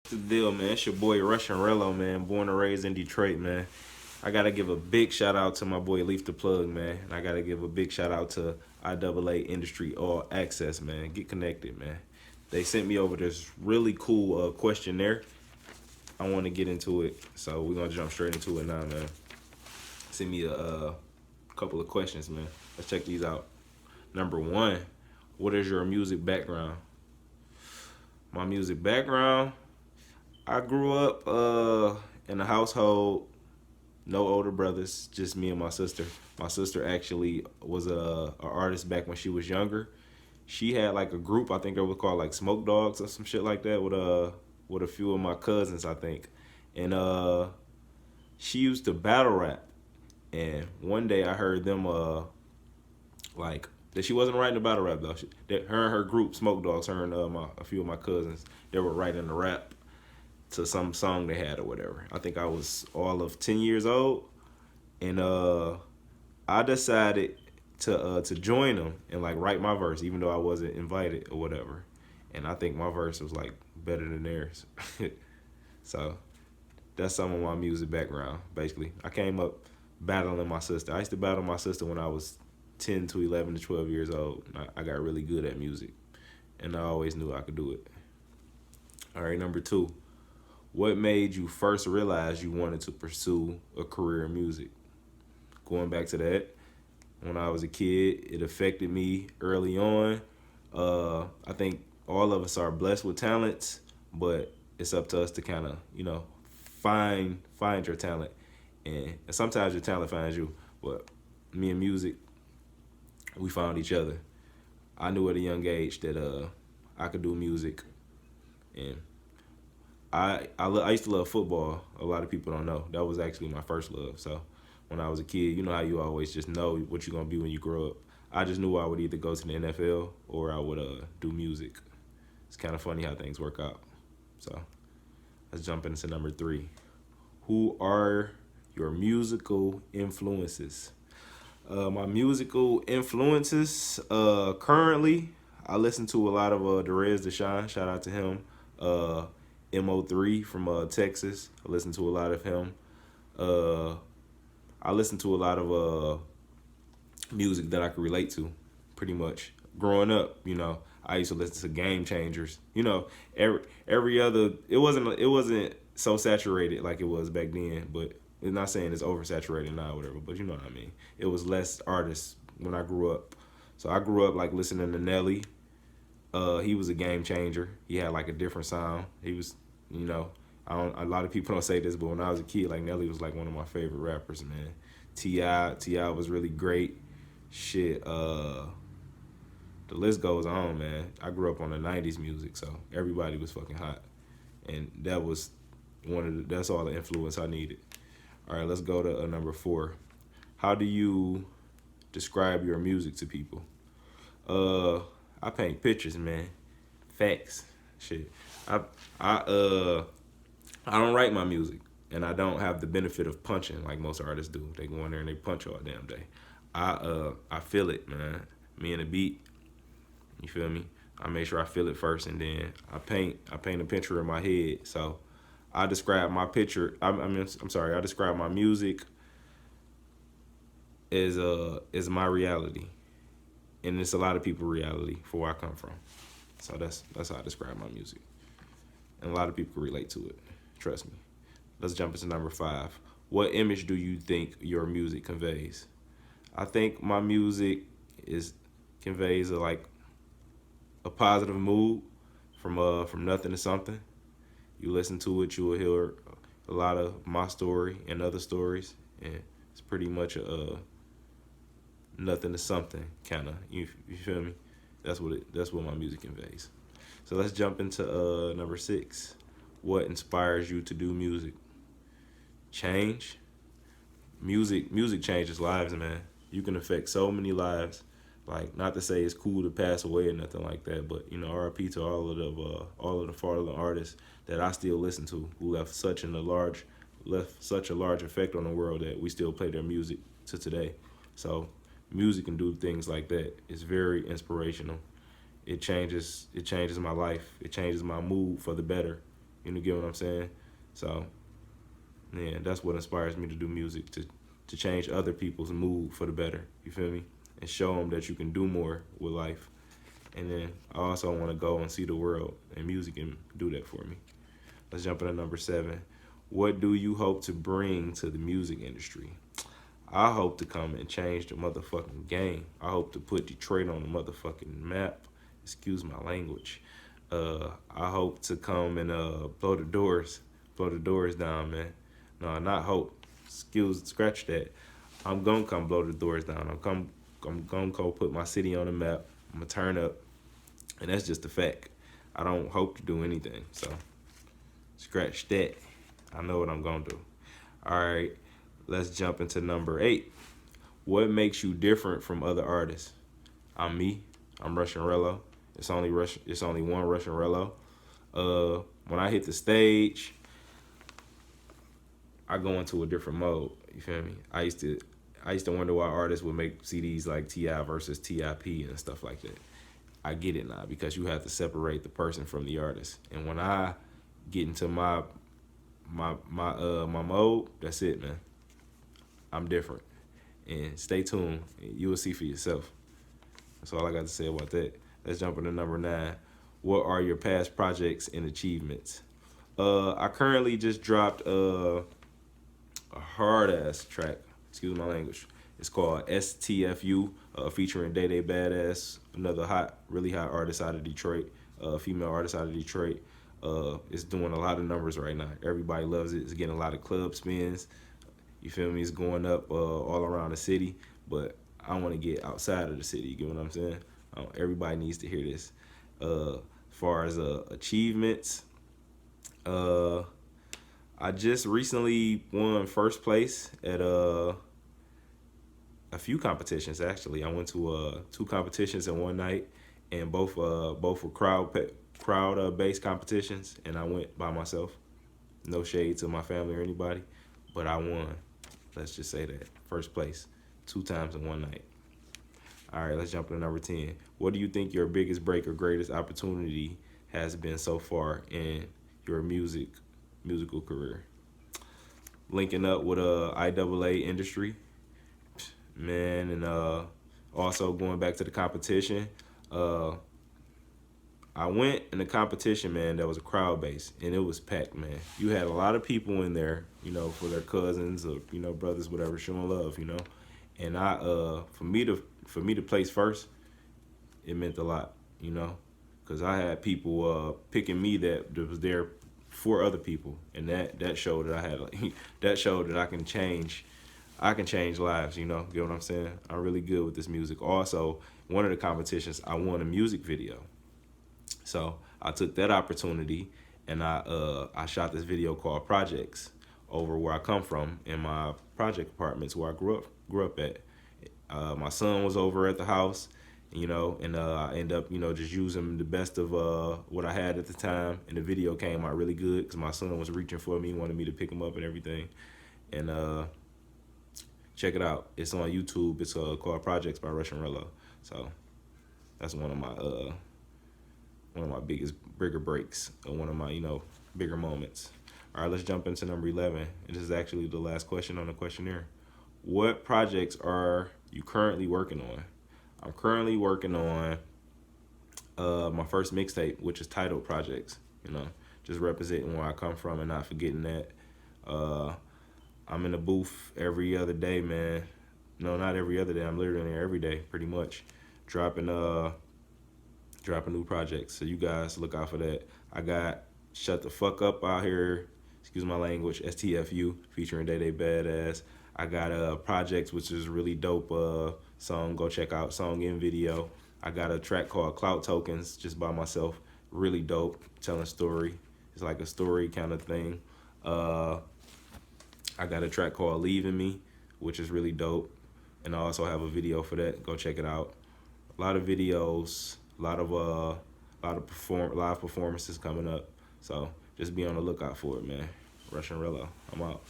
The deal, man. It's your boy Russian Rello, man. Born and raised in Detroit, man. I gotta give a big shout out to my boy Leaf the Plug, man. And I gotta give a big shout out to IAA Industry All Access, man. Get connected, man. They sent me over this really cool questionnaire. I want to get into it, so we're gonna jump straight into it now, man. Send me a couple of questions, man. Let's check these out. Number one, what is your music background? My music background, I grew up in a household, no older brothers, just me and my sister. My sister actually was a artist back when she was younger. She had like a group, I think it was called like Smoke Dogs or some shit like that with a few of my cousins, I think. And she used to battle rap. And one day I heard them like that she wasn't writing the battle rap though. That her and her group Smoke Dogs, her and a few of my cousins, they were writing the rap to some song they had or whatever. I think I was all of 10 years old, and I decided to join them and like write my verse, even though I wasn't invited or whatever. And I think my verse was like better than theirs. So that's some of my music background. Basically, I came up battling my sister. I used to battle my sister when I was 10 to 11 to 12 years old. I got really good at music, and I always knew I could do it. All right, number two. What made you first realize you wanted to pursue a career in music? Going back to that, when I was a kid, it affected me early on. I think all of us are blessed with talents, but it's up to us to kind of, find your talent, and sometimes your talent finds you. But me and music, we found each other. I knew at a young age that I could do music, and I used to love football. A lot of people don't know. That was actually my first love. So when I was a kid, you know how you always just know what you're gonna be when you grow up. I just knew I would either go to the NFL or I would do music. It's kind of funny how things work out. So let's jump into number three. Who are your musical influences? My musical influences currently, I listen to a lot of Derez Deshawn. Shout out to him. Mo3 from Texas. I listen to a lot of him. Uh, I listen to a lot of music that I could relate to, pretty much. Growing up, I used to listen to Game Changers. Every other it wasn't so saturated like it was back then, but it's not saying it's oversaturated now or whatever, but you know what I mean. It was less artists when I grew up. So I grew up like listening to Nelly. He was a game changer. He had like a different sound. He was, a lot of people don't say this, but when I was a kid, like Nelly was like one of my favorite rappers, man. Ti was really great. Shit, the list goes on, man. I grew up on the '90s music, so everybody was fucking hot, and that was that's all the influence I needed. All right, let's go to number four. How do you describe your music to people? I paint pictures, man. Facts. Shit. I I uh I don't write my music, and I don't have the benefit of punching like most artists do. They go in there and they punch all damn day. I feel it, man. Me and the beat. You feel me? I make sure I feel it first, and then I paint a picture in my head. So I describe my picture. I'm sorry. I describe my music as my reality, and it's a lot of people's reality for where I come from. So that's how I describe my music, and a lot of people can relate to it. Trust me. Let's jump into number five. What image do you think your music conveys? I think my music is conveys a positive mood from nothing to something. You listen to it, you will hear a lot of my story and other stories, and it's pretty much a nothing to something kind of. You feel me? That's what my music conveys. So let's jump into number six. What inspires you to do music? Change. Music changes lives, man. You can affect so many lives. Like, not to say it's cool to pass away or nothing like that, but R.I.P. to all of the fallen artists that I still listen to, who left such a large effect on the world that we still play their music to today. So music can do things like that. It's very inspirational. It changes my life. It changes my mood for the better. You get what I'm saying? So yeah, that's what inspires me to do music, to change other people's mood for the better. You feel me? And show them that you can do more with life. And then I also want to go and see the world, and music can do that for me. Let's jump into number 7. What do you hope to bring to the music industry? I hope to come and change the motherfucking game. I hope to put Detroit on the motherfucking map. Excuse my language. I hope to come and blow the doors down, man. No, not hope. Excuse, scratch that. I'm gonna come blow the doors down. I'm gonna go put my city on the map. I'm gonna turn up, and that's just a fact. I don't hope to do anything, so scratch that. I know what I'm gonna do. All right, let's jump into number 8. What makes you different from other artists? I'm me. I'm Russian Rello. It's only one Russian Rello. When I hit the stage, I go into a different mode. You feel me? I used to wonder why artists would make CDs like T.I. versus T.I.P. and stuff like that. I get it now, because you have to separate the person from the artist. And when I get into my mode, that's it, man. I'm different. And stay tuned. You will see for yourself. That's all I got to say about that. Let's jump into number 9. What are your past projects and achievements? I currently just dropped a hard ass track. Excuse my language. It's called STFU, featuring Day Day Badass, another really hot artist out of Detroit, female artist out of Detroit. It's doing a lot of numbers right now. Everybody loves it. It's getting a lot of club spins. You feel me? It's going up all around the city, but I want to get outside of the city. You get what I'm saying? Everybody needs to hear this. As far as achievements, I just recently won first place at a few competitions. Actually, I went to 2 competitions in one night, and both were crowd based competitions, and I went by myself. No shade to my family or anybody, but I won. Let's just say that. First place 2 times in one night. All right, let's jump to number 10. What do you think your biggest break or greatest opportunity has been so far in your musical career? Linking up with IAA industry, man, and also going back to the competition. I went in the competition, man, that was a crowd base, and it was packed, man. You had a lot of people in there, for their cousins or, brothers, whatever, showing love, And for me to place first, it meant a lot, because I had people picking me that was there for other people, and that showed that I had that showed that I can change lives, Get what I'm saying? I'm really good with this music. Also, one of the competitions, I won a music video. So I took that opportunity, and I shot this video called Projects over where I come from, in my project apartments where I grew up at. My son was over at the house, and I end up, just using the best of what I had at the time, and the video came out really good because my son was reaching for me, wanted me to pick him up and everything. And check it out. It's on YouTube. It's called Projects by Russian Rello. So that's one of my bigger breaks, or one of my, bigger moments. All right, let's jump into number 11. And this is actually the last question on the questionnaire. What projects are you currently working on? I'm currently working on my first mixtape, which is titled Projects. Just representing where I come from and not forgetting that. I'm in the booth every other day, man. No, not every other day. I'm literally there every day, pretty much, dropping new projects. So you guys look out for that. I got Shut the Fuck Up out here. Excuse my language. STFU featuring Day Day Badass. I got Projects, which is really dope song. Go check out song and video. I got a track called Clout Tokens, just by myself. Really dope, telling story. It's like a story kind of thing. I got a track called Leaving Me, which is really dope. And I also have a video for that. Go check it out. A lot of videos, a lot of live performances coming up. So just be on the lookout for it, man. Russian Rello, I'm out.